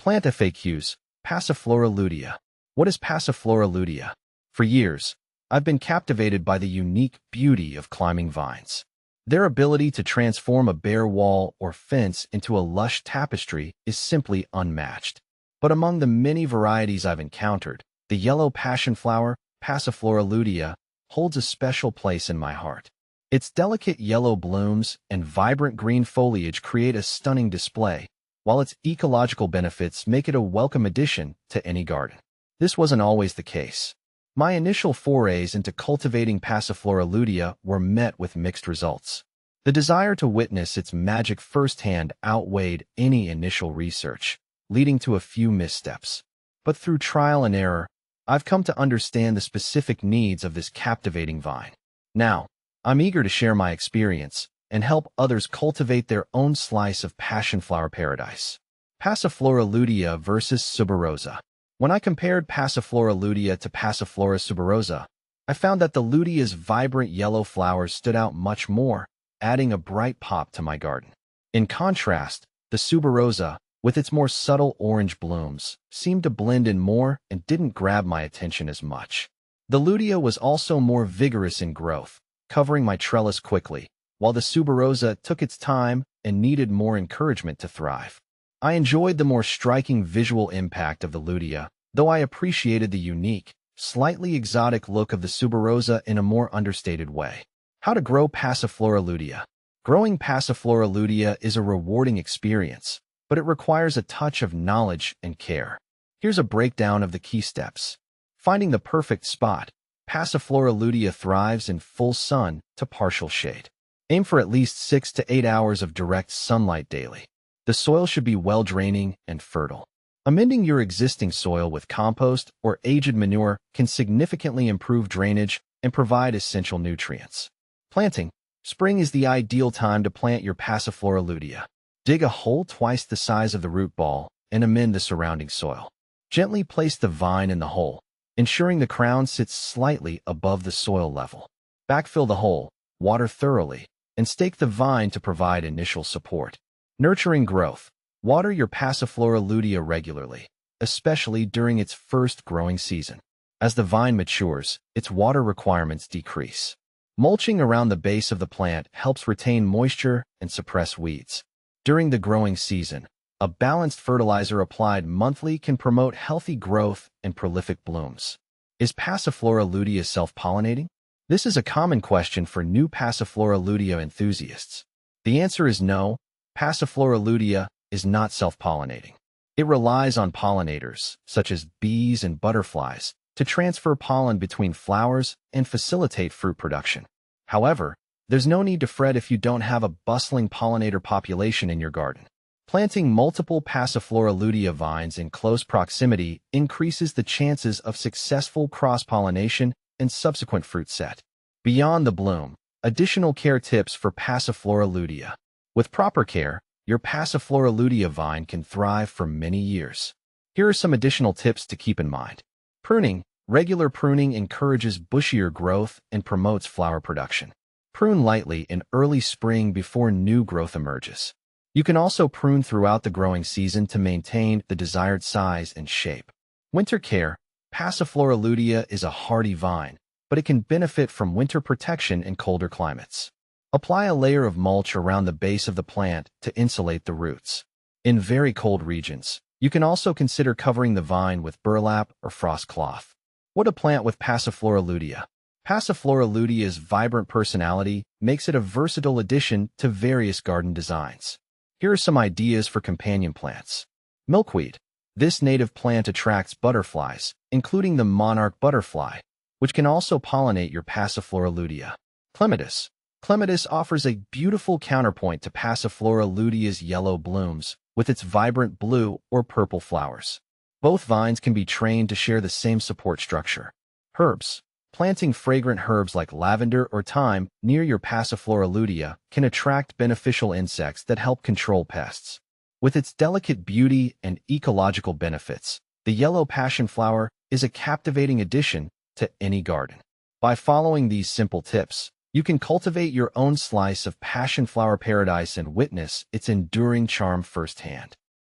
Plant FAQs. Passiflora lutea. What is Passiflora lutea? For years, I've been captivated by the unique beauty of climbing vines. Their ability to transform a bare wall or fence into a lush tapestry is simply unmatched. But among the many varieties I've encountered, the yellow passionflower, Passiflora lutea, holds a special place in my heart. Its delicate yellow blooms and vibrant green foliage create a stunning display, while its ecological benefits make it a welcome addition to any garden. This wasn't always the case. My initial forays into cultivating Passiflora lutea were met with mixed results. The desire to witness its magic firsthand outweighed any initial research, leading to a few missteps. But through trial and error, I've come to understand the specific needs of this captivating vine. Now, I'm eager to share my experience and help others cultivate their own slice of passionflower paradise. Passiflora lutea versus suberosa. When I compared Passiflora lutea to Passiflora suberosa, I found that the lutea's vibrant yellow flowers stood out much more, adding a bright pop to my garden. In contrast, the suberosa, with its more subtle orange blooms, seemed to blend in more and didn't grab my attention as much. The lutea was also more vigorous in growth, covering my trellis quickly, while the suberosa took its time and needed more encouragement to thrive. I enjoyed the more striking visual impact of the lutea, though I appreciated the unique, slightly exotic look of the suberosa in a more understated way. How to grow Passiflora lutea. Growing Passiflora lutea is a rewarding experience, but it requires a touch of knowledge and care. Here's a breakdown of the key steps. Finding the perfect spot. Passiflora lutea thrives in full sun to partial shade. Aim for at least 6 to 8 hours of direct sunlight daily. The soil should be well-draining and fertile. Amending your existing soil with compost or aged manure can significantly improve drainage and provide essential nutrients. Planting. Spring is the ideal time to plant your Passiflora lutea. Dig a hole twice the size of the root ball and amend the surrounding soil. Gently place the vine in the hole, ensuring the crown sits slightly above the soil level. Backfill the hole, water thoroughly, and stake the vine to provide initial support. Nurturing growth. Water your Passiflora lutea regularly, especially during its first growing season. As the vine matures, its water requirements decrease. Mulching around the base of the plant helps retain moisture and suppress weeds. During the growing season, a balanced fertilizer applied monthly can promote healthy growth and prolific blooms. Is Passiflora lutea self-pollinating? This is a common question for new Passiflora lutea enthusiasts. The answer is no. Passiflora lutea is not self-pollinating. It relies on pollinators, such as bees and butterflies, to transfer pollen between flowers and facilitate fruit production. However, there's no need to fret if you don't have a bustling pollinator population in your garden. Planting multiple Passiflora lutea vines in close proximity increases the chances of successful cross-pollination and subsequent fruit set. Beyond the bloom, additional care tips for Passiflora lutea. With proper care, your Passiflora lutea vine can thrive for many years. Here are some additional tips to keep in mind. Pruning. Regular pruning encourages bushier growth and promotes flower production. Prune lightly in early spring before new growth emerges. You can also prune throughout the growing season to maintain the desired size and shape. Winter care. Passiflora lutea is a hardy vine, but it can benefit from winter protection in colder climates. Apply a layer of mulch around the base of the plant to insulate the roots. In very cold regions, you can also consider covering the vine with burlap or frost cloth. What to plant with Passiflora lutea. Passiflora lutea's vibrant personality makes it a versatile addition to various garden designs. Here are some ideas for companion plants. Milkweed. This native plant attracts butterflies, including the monarch butterfly, which can also pollinate your Passiflora lutea. Clematis. Clematis offers a beautiful counterpoint to Passiflora lutea's yellow blooms, with its vibrant blue or purple flowers. Both vines can be trained to share the same support structure. Herbs. Planting fragrant herbs like lavender or thyme near your Passiflora lutea can attract beneficial insects that help control pests. With its delicate beauty and ecological benefits, the yellow passionflower is a captivating addition to any garden. By following these simple tips, you can cultivate your own slice of passionflower paradise and witness its enduring charm firsthand.